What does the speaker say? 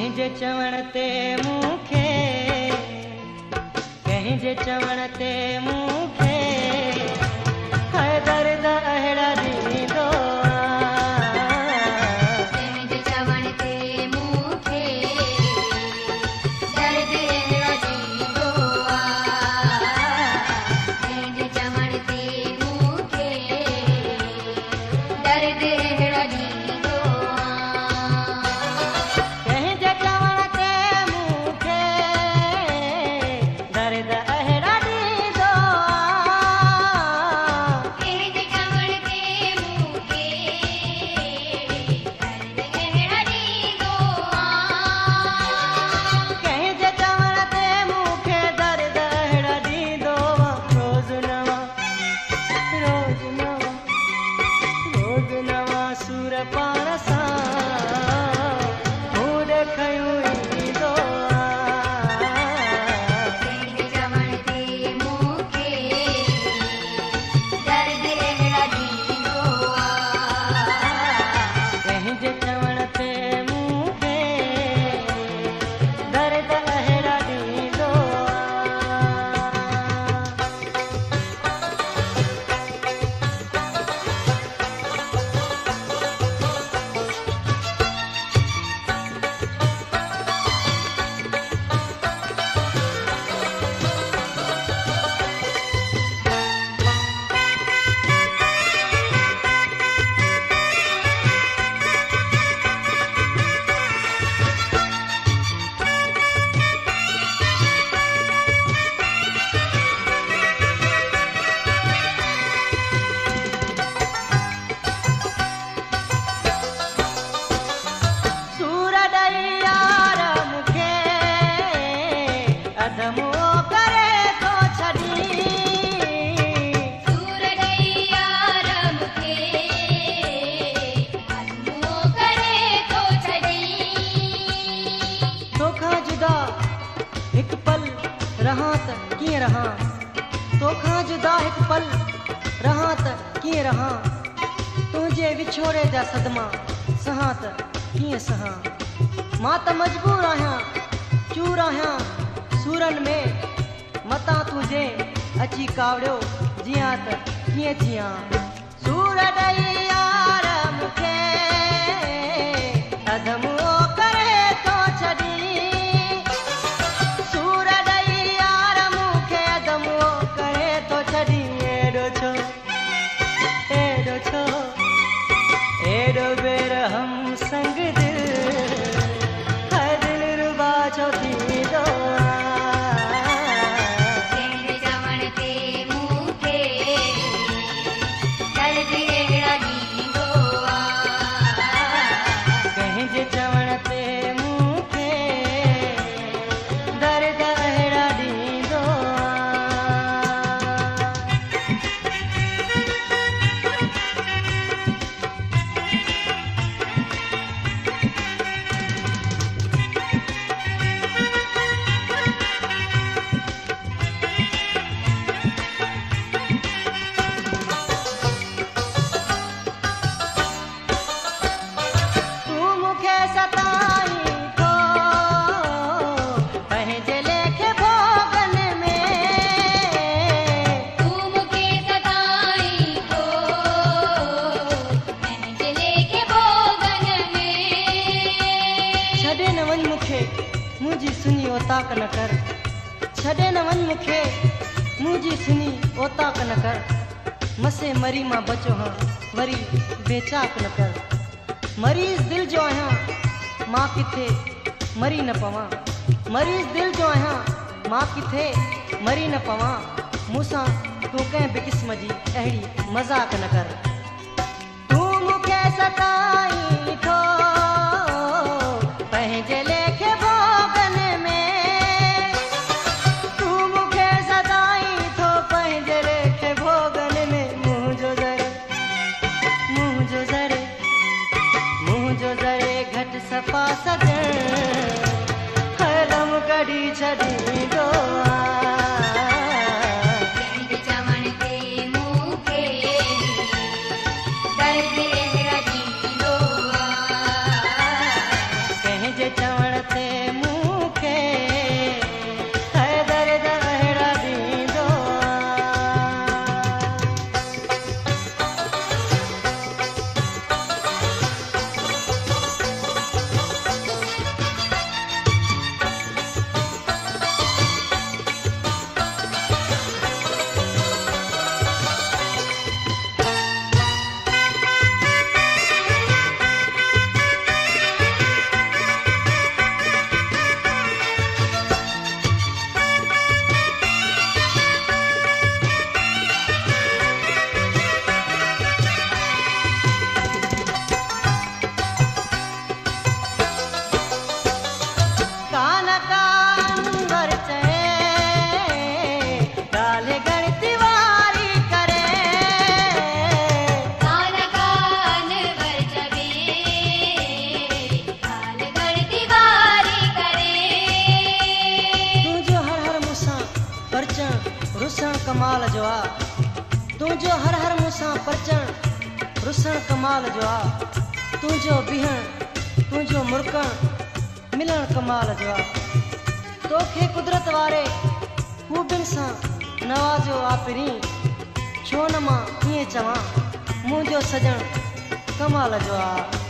कंहिंजे चवण ते मूंखे, कंहिंजे चवण ते मूंखे हाय दर्द अहिड़ा ॾींदो कंहिंजे चवण ते मूंखे दर्द अहिड़ा ॾींदो कंहिंजे चवण ते मूंखे दर्द अहिड़ा ॾींदो कंहिंजे चवण ते मूंखे दर्द अहिड़ा ॾींदो कंहिंजे चवण ते मूंखे दर्द अहिड़ा ॾींदो कंहिंजे चवण ते मूंखे दर्द अहिड़ा ॾींदो रोज़ नवां रोज़ नवां रोज़ नवां सुर पाण सां मूं ॾेखियूं ईंदो कंहिंजे चवण ते मूंखे दर्द अहिड़ा ॾींदो कंहिंजे चवण ते मूंखे दर्द अहिड़ा ॾींदो सूर ॾई यार मूंखे अधमो करे थो छॾी सूर ॾई यार मूंखे अधमो करे थो छॾी तोखां जुदा हिकु पल रहां त कीअं रहां तोखां जुदा हिकु पल रहां त कीअं रहां तुंहिंजे विछोड़े जा सदमा सहां त कीअं सहां मां त मजबूर आहियां चूर आहियां सूरनि में मतां तुंहिंजे अची कावड़ियो जियां त कीअं जियां सूर ॾई यार मूंखे अधमो करे थो छॾी सूर ॾई यार मूंखे अधमो करे थो छॾी एॾो छो एॾो छो एॾो बेर हम संग दिल हर दिल रुबा छो थींदो कंहिंजे चवण ते मूंखे दर्द अहिड़ा ॾींदो कंहिंजे चवण ते मूंखे दर्द अहिड़ा ॾींदो तूं मूंखे सताई थो पंहिंजे लेखे भोगन में तूं मूंखे सताई थो पंहिंजे लेखे भोगन में छॾे न वञ मूंखे मुंहिंजी सुनी ओताक न कर छॾे न वञ मूंखे मुंहिंजी सुनी ओताक न कर मसे मरी मां बचो हां वरी बेचाक न कर मरीज़ दिल जो आहियां मां किथे मरी न पवां मरीज़ दिल जो आहियां मां किथे मरी न पवां मूंसां तूं कंहिं बि क़िस्म जी अहिड़ी मज़ाक न कर तूं मूंखे सताई थो पंहिंजे लेखे भोगन में तूं मूंखे सताई थो पंहिंजे लेखे भोगन में मुंहिंजो ज़रे घटि सफ़ा सजण हरदम कढी छॾींदो कंहिंजे चवण ते मूंखे दर्द अहिड़ा ॾींदो कंहिंजे चवण ते कमाल जो आ तुंहिंजो हर हर मूंसां परचण रुसण कमाल जो आ तुंहिंजो बीहण तुंहिंजो मुड़कण मिलण कमाल जो आ तोखे कुदरत वारे खूबियुनि सां नवाज़ियो आ पिरी छो न मां ईअं चवां मुंहिंजो सजण कमाल जो आ